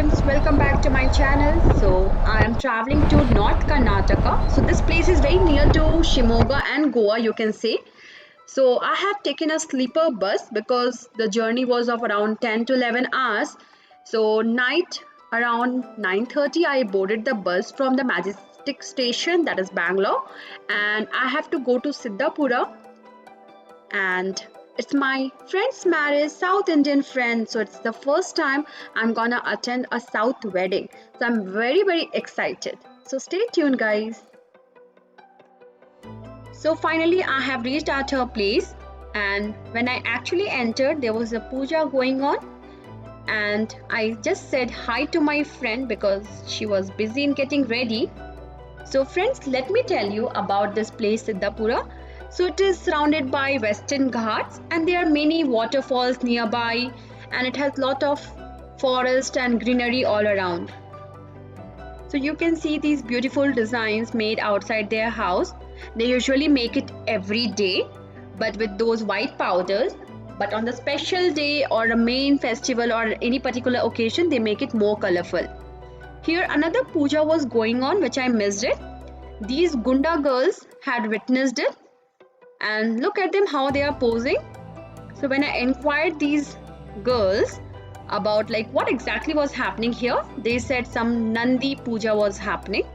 friends, welcome back to my channel. So I am traveling to North Karnataka. So this place is very near to Shimoga and Goa, you can say. So I have taken a sleeper bus because the journey was of around 10 to 11 hours. So night around 9:30 I boarded the bus from the Majestic station, that is Bangalore, and I have to go to Siddhapura, and it's my friend's marriage, South Indian friend. So it's the first time I'm gonna attend a South wedding. So I'm very excited. So stay tuned, guys. So finally, I have reached at her place, and when I actually entered, there was a puja going on, and I just said hi to my friend because she was busy in getting ready. So friends, let me tell you about this place Siddhapura. So it is surrounded by Western Ghats and there are many waterfalls nearby, and it has lot of forest and greenery all around. So you can see these beautiful designs made outside their house. They usually make it every day, but with those white powders. But on the special day or a main festival or any particular occasion, they make it more colorful. Here another puja was going on which I missed it. These Gunda girls had witnessed it, and look at them how they are posing. So when I inquired these girls about like what exactly was happening here, they said some Nandi puja was happening.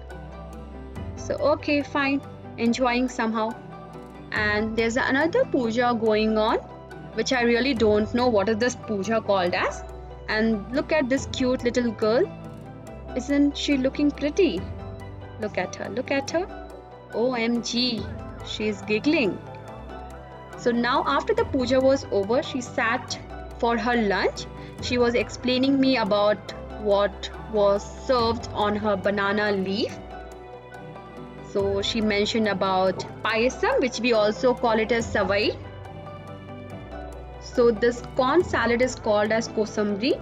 So okay, fine, enjoying somehow. And there's another puja going on which I really don't know what is this puja called as. And look at this cute little girl. Isn't she looking pretty? Look at her, look at her. OMG, she's giggling. So now after the puja was over, she sat for her lunch. She was explaining me about what was served on her banana leaf. So she mentioned about payasam, which we also call it as savai. So this corn salad is called as kosamri.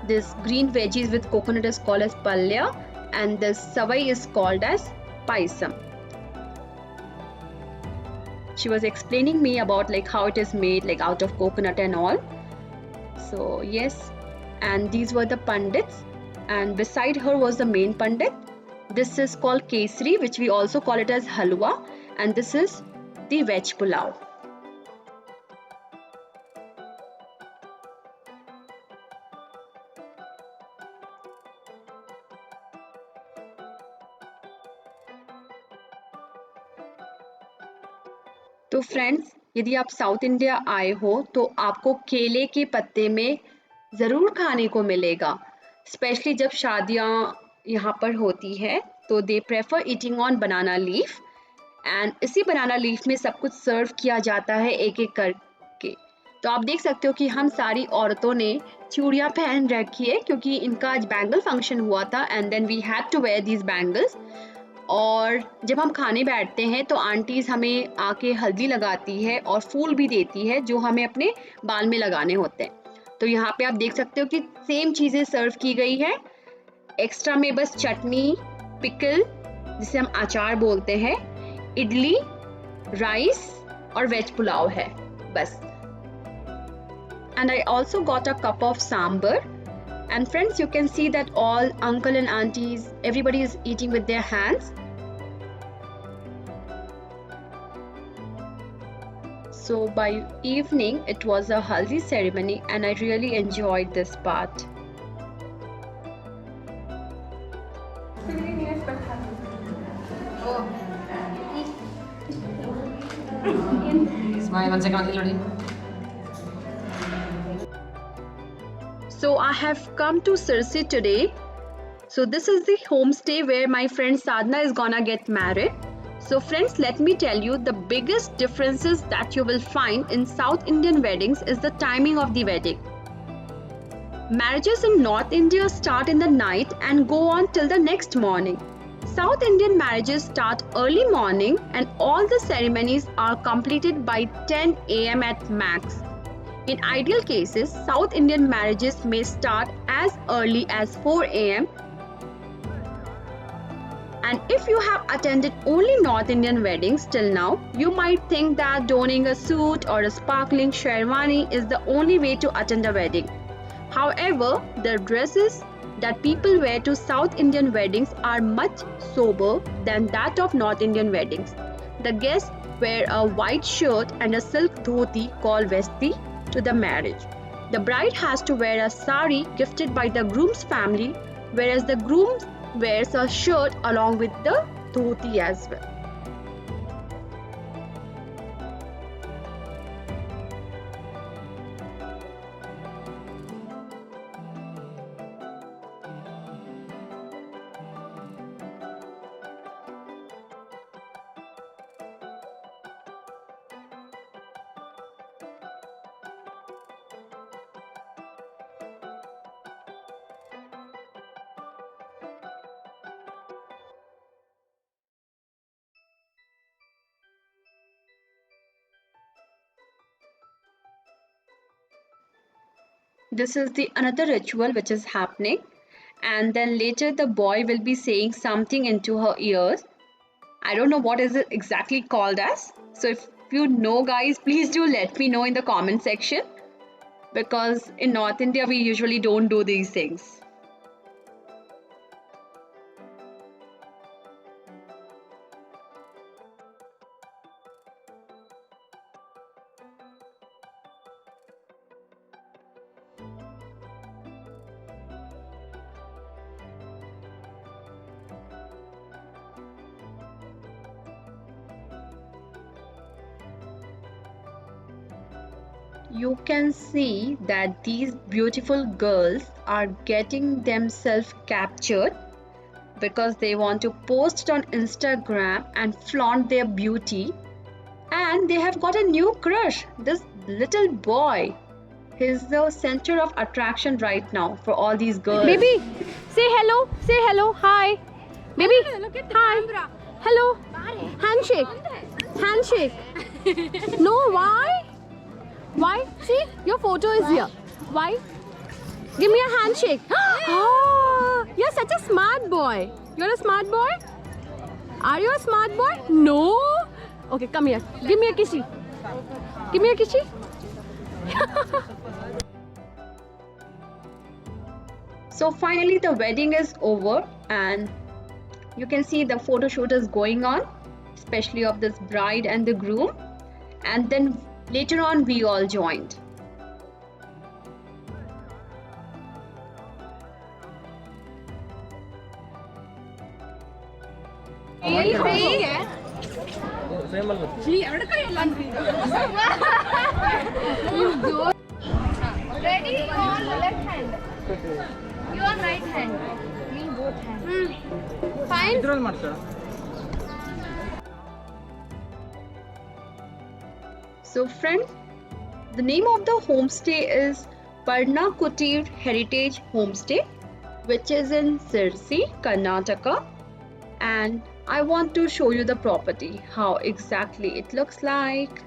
This green veggies with coconut is called as palya, and this savai is called as payasam. She was explaining me about like how it is made, like out of coconut and all. So yes, and these were the pandits, and beside her was the main pandit. This is called kesri, which we also call it as halwa, and this is the veg pulao. तो friends, यदि आप south India आए हो तो आपको केले के पत्ते में ज़रूर खाने को मिलेगा, स्पेशली जब शादियाँ यहाँ पर होती है तो they prefer eating on banana leaf, and इसी बनाना लीफ में सब कुछ सर्व किया जाता है एक एक करके। तो आप देख सकते हो कि हम सारी औरतों ने चूड़ियाँ पहन रखी है क्योंकि इनका आज बैंगल फंक्शन हुआ था, and then we had to wear these bangles. और जब हम खाने बैठते हैं तो आंटीज़ हमें आके हल्दी लगाती है और फूल भी देती है जो हमें अपने बाल में लगाने होते हैं। तो यहाँ पे आप देख सकते हो कि सेम चीज़ें सर्व की गई है, एक्स्ट्रा में बस चटनी, पिकल जिसे हम अचार बोलते हैं, इडली, राइस और वेज पुलाव है बस। And I also got a cup of sambar. And friends, you can see that all uncle and aunties, everybody is eating with their hands. So by evening, it was a haldi ceremony and I really enjoyed this part. Smile, 1 second, loading. So I have come to Sirsi today. So this is the homestay where my friend Sadhna is gonna get married. So friends, let me tell you, the biggest differences that you will find in South Indian weddings is the timing of the wedding. Marriages in North India start in the night and go on till the next morning. South Indian marriages start early morning and all the ceremonies are completed by 10 a.m. at max. In ideal cases, South Indian marriages may start as early as 4 a.m. And if you have attended only North Indian weddings till now, you might think that donning a suit or a sparkling sherwani is the only way to attend a wedding. However, the dresses, that people wear to South Indian weddings are much sober than that of North Indian weddings. The guests wear a white shirt and a silk dhoti called vesti to the marriage. The bride has to wear a sari gifted by the groom's family, whereas the groom wears a shirt along with the dhoti as well. This is the another ritual which is happening, and then later the boy will be saying something into her ears. I don't know what is it exactly called as. So if you know guys, please do let me know in the comment section, because in North India we usually don't do these things. You can see that these beautiful girls are getting themselves captured because they want to post it on Instagram and flaunt their beauty. And they have got a new crush, this little boy. He's the center of attraction right now for all these girls. Baby, say hello. Say hello. Hi. Baby, Look at the hi. camera. Hello. Handshake. Handshake. No, why? Why? See, your photo is here. Why? Give me a handshake. Oh, you're such a smart boy. You're a smart boy? Are you a smart boy? No. Okay, come here. Give me a kissy. Give me a kissy. So finally the wedding is over, and you can see the photo shoot is going on, especially of this bride and the groom. And then later on we all joined. Ready on left hand. You on right hand. Me both hands. Fine. So friends, the name of the homestay is Parna Kutir Heritage Homestay, which is in Sirsi, Karnataka. And I want to show you the property, how exactly it looks like.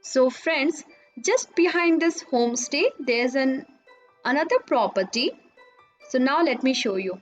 So friends, just behind this homestay, there's another property. So now let me show you.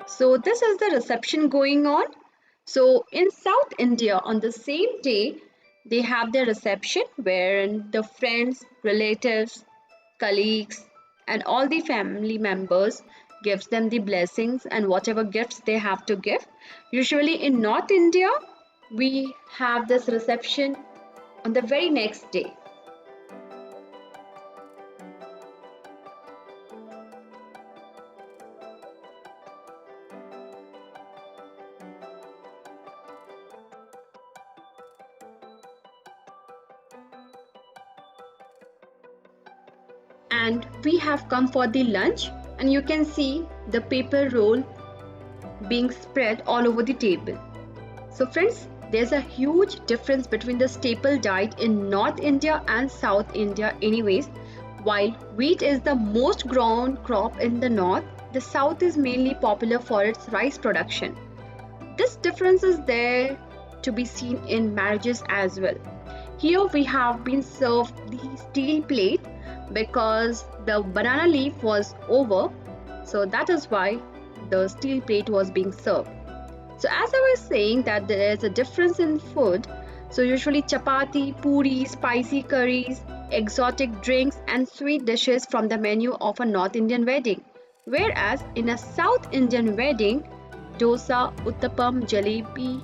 So this is the reception going on. So in South India, on the same day, they have their reception wherein the friends, relatives, colleagues, and all the family members gives them the blessings and whatever gifts they have to give. Usually in North India, we have this reception on the very next day. And we have come for the lunch, and you can see the paper roll being spread all over the table. So friends, there's a huge difference between the staple diet in North India and South India anyways. While wheat is the most grown crop in the north, the south is mainly popular for its rice production. This difference is there to be seen in marriages as well. Here we have been served the steel plate because the banana leaf was over, so that is why the steel plate was being served. So as I was saying that there is a difference in food. So usually chapati, puri, spicy curries, exotic drinks and sweet dishes from the menu of a North Indian wedding. Whereas in a South Indian wedding, dosa, uttapam, jalebi,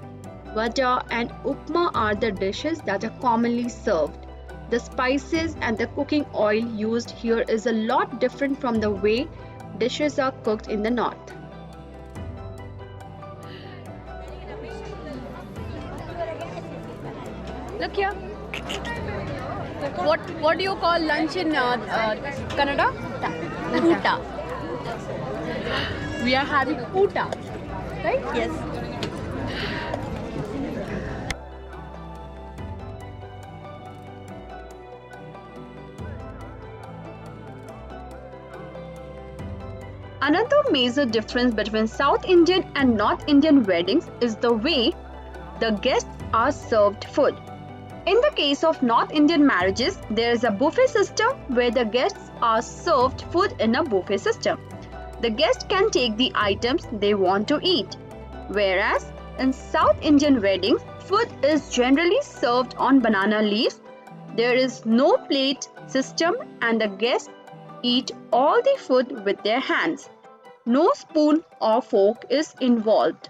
vada and upma are the dishes that are commonly served. The spices and the cooking oil used here is a lot different from the way dishes are cooked in the north. Look here. What do you call lunch in Kannada? Puta. We are having puta, right? Yes. Another major difference between South Indian and North Indian weddings is the way the guests are served food. In the case of North Indian marriages, there is a buffet system where the guests are served food in a buffet system. The guest can take the items they want to eat. Whereas in South Indian weddings, food is generally served on banana leaves. There is no plate system and the guests eat all the food with their hands. No spoon or fork is involved.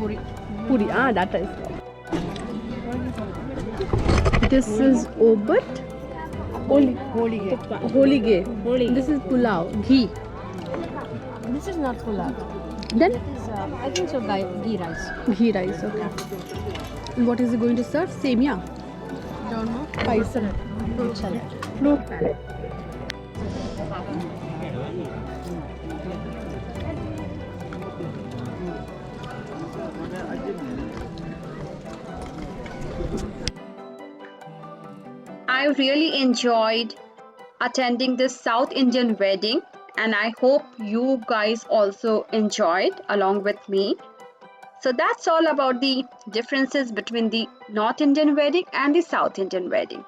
Puri. Ah, that is. This is obat. Holige. This is pulao. Ghee. This is not pulao. Then I think so. Ghee rice. ghee rice. Okay. And what is it going to serve? Semia. Don't know. Paisa. Fruit salad. No. I really enjoyed attending this South Indian wedding, and I hope you guys also enjoyed along with me. So that's all about the differences between the North Indian wedding and the South Indian wedding.